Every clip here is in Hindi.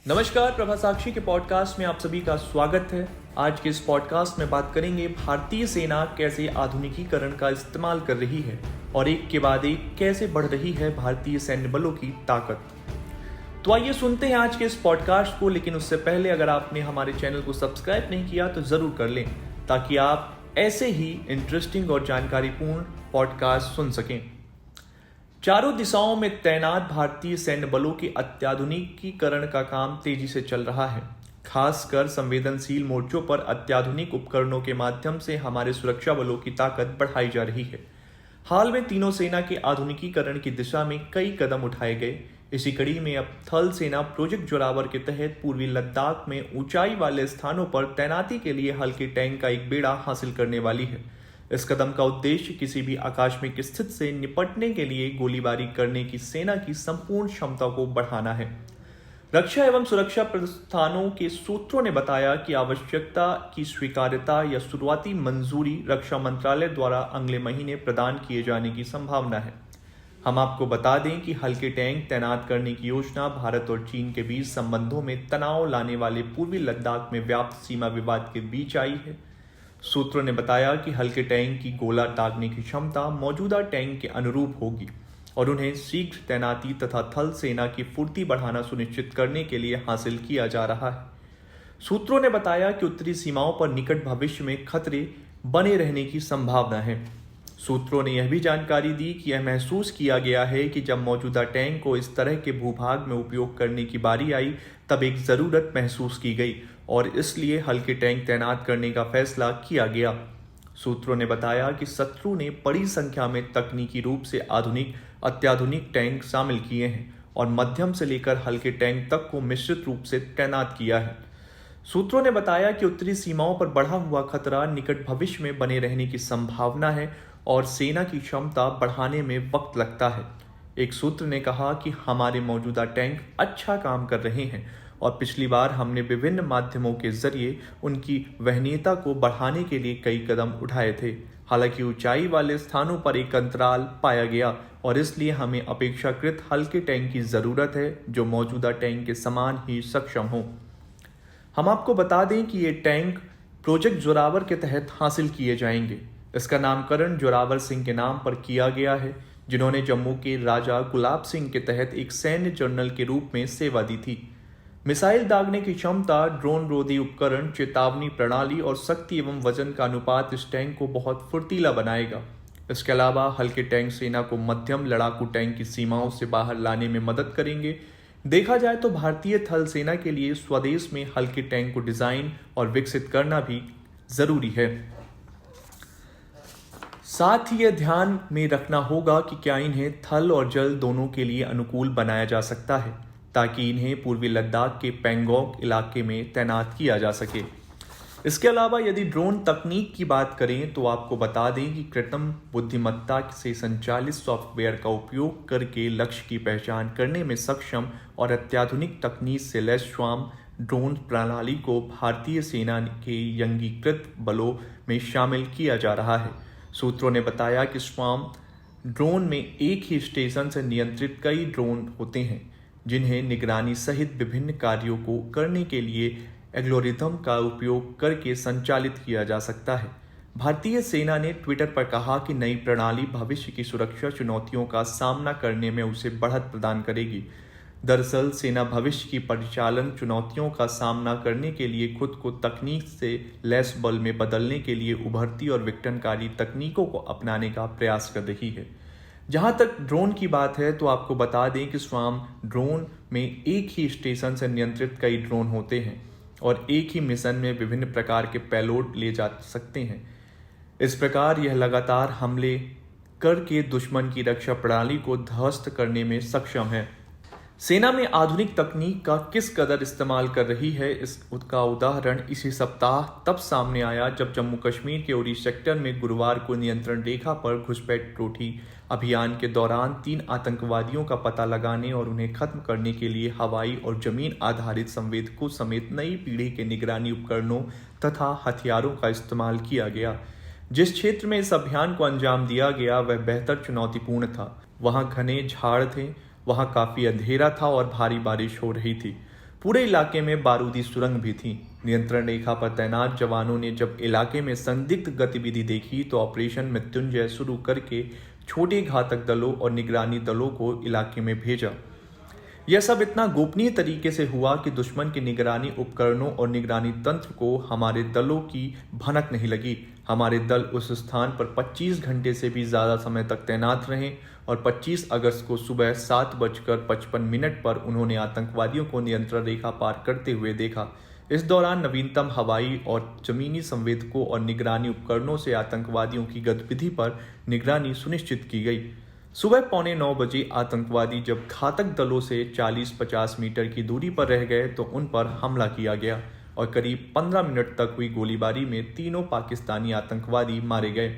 नमस्कार, प्रभा साक्षी के पॉडकास्ट में आप सभी का स्वागत है। आज के इस पॉडकास्ट में बात करेंगे भारतीय सेना कैसे आधुनिकीकरण का इस्तेमाल कर रही है और एक के बाद एक कैसे बढ़ रही है भारतीय सैन्य बलों की ताकत। तो आइए सुनते हैं आज के इस पॉडकास्ट को, लेकिन उससे पहले अगर आपने हमारे चैनल को सब्सक्राइब नहीं किया तो जरूर कर लें ताकि आप ऐसे ही इंटरेस्टिंग और जानकारीपूर्ण पॉडकास्ट सुन सकें। चारों दिशाओं में तैनात भारतीय सैन्य बलों के अत्याधुनिकीकरण का काम तेजी से चल रहा है। खासकर संवेदनशील मोर्चों पर अत्याधुनिक उपकरणों के माध्यम से हमारे सुरक्षा बलों की ताकत बढ़ाई जा रही है। हाल में तीनों सेना के आधुनिकीकरण की दिशा में कई कदम उठाए गए। इसी कड़ी में अब थल सेना प्रोजेक्ट जोरावर के तहत पूर्वी लद्दाख में ऊंचाई वाले स्थानों पर तैनाती के लिए हल्के टैंक का एक बेड़ा हासिल करने वाली है। इस कदम का उद्देश्य किसी भी आकस्मिक स्थिति से निपटने के लिए गोलीबारी करने की सेना की संपूर्ण क्षमता को बढ़ाना है। रक्षा एवं सुरक्षा प्रस्थानों के सूत्रों ने बताया कि आवश्यकता की स्वीकार्यता या शुरुआती मंजूरी रक्षा मंत्रालय द्वारा अगले महीने प्रदान किए जाने की संभावना है। हम आपको बता दें कि हल्के टैंक तैनात करने की योजना भारत और चीन के बीच संबंधों में तनाव लाने वाले पूर्वी लद्दाख में व्याप्त सीमा विवाद के बीच आई है। सूत्रों ने बताया कि हल्के टैंक की गोला दागने की क्षमता मौजूदा टैंक के अनुरूप होगी और उन्हें शीघ्र तैनाती तथा थल सेना की फुर्ती बढ़ाना सुनिश्चित करने के लिए हासिल किया जा रहा है। सूत्रों ने बताया कि उत्तरी सीमाओं पर निकट भविष्य में खतरे बने रहने की संभावना है। सूत्रों ने यह भी जानकारी दी कि यह महसूस किया गया है कि जब मौजूदा टैंक को इस तरह के भूभाग में उपयोग करने की बारी आई तब एक ज़रूरत महसूस की गई और इसलिए हल्के टैंक तैनात करने का फैसला किया गया। सूत्रों ने बताया कि शत्रु ने बड़ी संख्या में तकनीकी रूप से अत्याधुनिक टैंक शामिल किए हैं और मध्यम से लेकर हल्के टैंक तक को मिश्रित रूप से तैनात किया है। सूत्रों ने बताया कि उत्तरी सीमाओं पर बढ़ा हुआ खतरा निकट भविष्य में बने रहने की संभावना है और सेना की क्षमता बढ़ाने में वक्त लगता है। एक सूत्र ने कहा कि हमारे मौजूदा टैंक अच्छा काम कर रहे हैं और पिछली बार हमने विभिन्न माध्यमों के जरिए उनकी वहनीयता को बढ़ाने के लिए कई कदम उठाए थे। हालांकि ऊंचाई वाले स्थानों पर एक अंतराल पाया गया और इसलिए हमें अपेक्षाकृत हल्के टैंक की जरूरत है जो मौजूदा टैंक के समान ही सक्षम हो। हम आपको बता दें कि ये टैंक प्रोजेक्ट जोरावर के तहत हासिल किए जाएंगे। इसका नामकरण जोरावर सिंह के नाम पर किया गया है, जिन्होंने जम्मू के राजा गुलाब सिंह के तहत एक सैन्य जनरल के रूप में सेवा दी थी। मिसाइल दागने की क्षमता, ड्रोन रोधी उपकरण, चेतावनी प्रणाली और शक्ति एवं वजन का अनुपात इस टैंक को बहुत फुर्तीला बनाएगा। इसके अलावा हल्के टैंक सेना को मध्यम लड़ाकू टैंक की सीमाओं से बाहर लाने में मदद करेंगे। देखा जाए तो भारतीय थल सेना के लिए स्वदेश में हल्के टैंक को डिजाइन और विकसित करना भी जरूरी है। साथ ही यह ध्यान में रखना होगा कि क्या इन्हें थल और जल दोनों के लिए अनुकूल बनाया जा सकता है ताकि इन्हें पूर्वी लद्दाख के पैंगोंग इलाके में तैनात किया जा सके। इसके अलावा यदि ड्रोन तकनीक की बात करें तो आपको बता दें कि कृत्रिम बुद्धिमत्ता से संचालित सॉफ्टवेयर का उपयोग करके लक्ष्य की पहचान करने में सक्षम और अत्याधुनिक तकनीक से लैस स्वाम ड्रोन प्रणाली को भारतीय सेना के यंगीकृत बलों में शामिल किया जा रहा है। सूत्रों ने बताया कि स्वाम ड्रोन में एक ही स्टेशन से नियंत्रित कई ड्रोन होते हैं जिन्हें निगरानी सहित विभिन्न कार्यों को करने के लिए एल्गोरिथम का उपयोग करके संचालित किया जा सकता है। भारतीय सेना ने ट्विटर पर कहा कि नई प्रणाली भविष्य की सुरक्षा चुनौतियों का सामना करने में उसे बढ़त प्रदान करेगी। दरअसल सेना भविष्य की परिचालन चुनौतियों का सामना करने के लिए खुद को तकनीक से लैस बल में बदलने के लिए उभरती और विघटनकारी तकनीकों को अपनाने का प्रयास कर रही है। जहां तक ड्रोन की बात है तो आपको बता दें कि स्वाम ड्रोन में एक ही स्टेशन से नियंत्रित कई ड्रोन होते हैं और एक ही मिशन में विभिन्न प्रकार के पेलोड ले जा सकते हैं। इस प्रकार यह लगातार हमले करके दुश्मन की रक्षा प्रणाली को ध्वस्त करने में सक्षम है। सेना में आधुनिक तकनीक का किस कदर इस्तेमाल कर रही है उसका उदाहरण इसी सप्ताह तब सामने आया जब जम्मू कश्मीर के उरी सेक्टर में गुरुवार को नियंत्रण रेखा पर घुसपैठ अभियान के दौरान 3 आतंकवादियों का पता लगाने और उन्हें खत्म करने के लिए हवाई और जमीन आधारित संवेदकों समेत नई पीढ़ी के निगरानी उपकरणों तथा हथियारों का इस्तेमाल किया गया। जिस क्षेत्र में इस अभियान को अंजाम दिया गया वह बेहतर चुनौतीपूर्ण था। वहां घने झाड़ थे, वहां काफी अंधेरा था और भारी बारिश हो रही थी। पूरे इलाके में बारूदी सुरंग भी थी। नियंत्रण रेखा पर तैनात जवानों ने जब इलाके में संदिग्ध गतिविधि देखी तो ऑपरेशन मृत्युंजय शुरू करके छोटे घातक दलों और निगरानी दलों को इलाके में भेजा। यह सब इतना गोपनीय तरीके से हुआ कि दुश्मन के निगरानी उपकरणों और निगरानी तंत्र को हमारे दलों की भनक नहीं लगी। हमारे दल उस स्थान पर 25 घंटे से भी ज्यादा समय तक तैनात रहे और 25 अगस्त को सुबह 7:55 पर उन्होंने आतंकवादियों को नियंत्रण रेखा पार करते हुए देखा। इस दौरान नवीनतम हवाई और जमीनी संवेदकों और निगरानी उपकरणों से आतंकवादियों की गतिविधि पर निगरानी सुनिश्चित की गई। सुबह 8:45 बजे आतंकवादी जब घातक दलों से 40-50 मीटर की दूरी पर रह गए तो उन पर हमला किया गया और करीब 15 मिनट तक हुई गोलीबारी में तीनों पाकिस्तानी आतंकवादी मारे गए।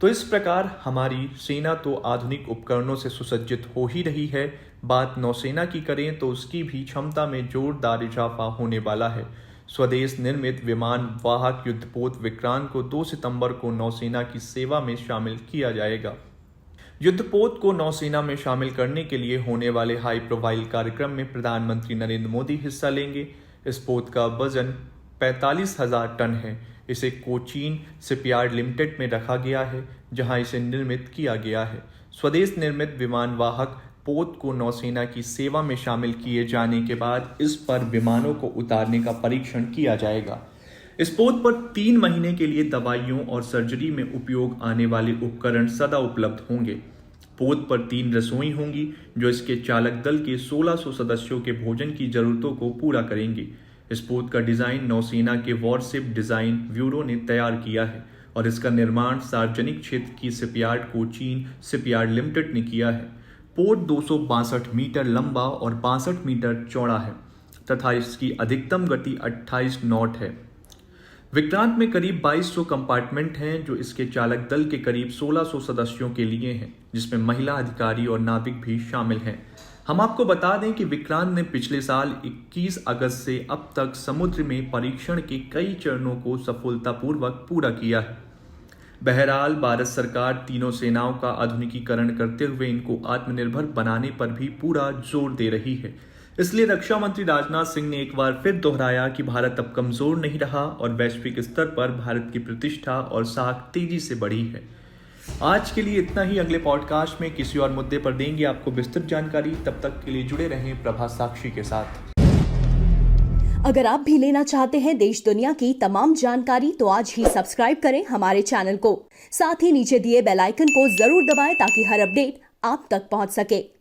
तो इस प्रकार हमारी सेना तो आधुनिक उपकरणों से सुसज्जित हो ही रही है। बात नौसेना की करें तो उसकी भी क्षमता में जोरदार इजाफा होने वाला है। स्वदेश निर्मित विमान वाहक युद्धपोत विक्रांत को 2 सितंबर को नौसेना की सेवा में शामिल किया जाएगा। युद्धपोत को नौसेना में शामिल करने के लिए होने वाले हाई प्रोफाइल कार्यक्रम में प्रधानमंत्री नरेंद्र मोदी हिस्सा लेंगे। इस पोत का वजन 45,000 टन है। इसे कोचीन शिपयार्ड लिमिटेड में रखा गया है, जहां इसे निर्मित किया गया है। स्वदेश निर्मित विमान वाहक पोत को नौसेना की सेवा में शामिल किए जाने के बाद इस पर विमानों को उतारने का परीक्षण किया जाएगा। इस पोत पर 3 महीने के लिए दवाइयों और सर्जरी में उपयोग आने वाले उपकरण सदा उपलब्ध होंगे। पोत पर 3 रसोई होंगी जो इसके चालक दल के 1600 सदस्यों के भोजन की जरूरतों को पूरा करेंगी। इस पोत का डिजाइन नौसेना के वॉरशिप डिजाइन ब्यूरो ने तैयार किया है और इसका निर्माण सार्वजनिक क्षेत्र की शिपयार्ड कोचीन शिपयार्ड लिमिटेड ने किया है। पोत 262 मीटर लंबा और 62 मीटर चौड़ा है तथा इसकी अधिकतम गति 28 नॉट है। विक्रांत में करीब 2200 कंपार्टमेंट हैं जो इसके चालक दल के करीब 1600 सदस्यों के लिए हैं, जिसमें महिला अधिकारी और नाविक भी शामिल हैं। हम आपको बता दें कि विक्रांत ने पिछले साल 21 अगस्त से अब तक समुद्र में परीक्षण के कई चरणों को सफलतापूर्वक पूरा किया है। बहरहाल भारत सरकार तीनों सेनाओं का आधुनिकीकरण करते हुए इनको आत्मनिर्भर बनाने पर भी पूरा जोर दे रही है। इसलिए रक्षा मंत्री राजनाथ सिंह ने एक बार फिर दोहराया कि भारत अब कमजोर नहीं रहा और वैश्विक स्तर पर भारत की प्रतिष्ठा और साख तेजी से बढ़ी है। आज के लिए इतना ही। अगले पॉडकास्ट में किसी और मुद्दे पर देंगे आपको विस्तृत जानकारी। तब तक के लिए जुड़े रहें प्रभात साक्षी के साथ। अगर आप भी लेना चाहते हैं देश दुनिया की तमाम जानकारी तो आज ही सब्सक्राइब करें हमारे चैनल को। साथ ही नीचे दिए बेल आइकन को जरूर दबाएं ताकि हर अपडेट आप तक पहुंच सके।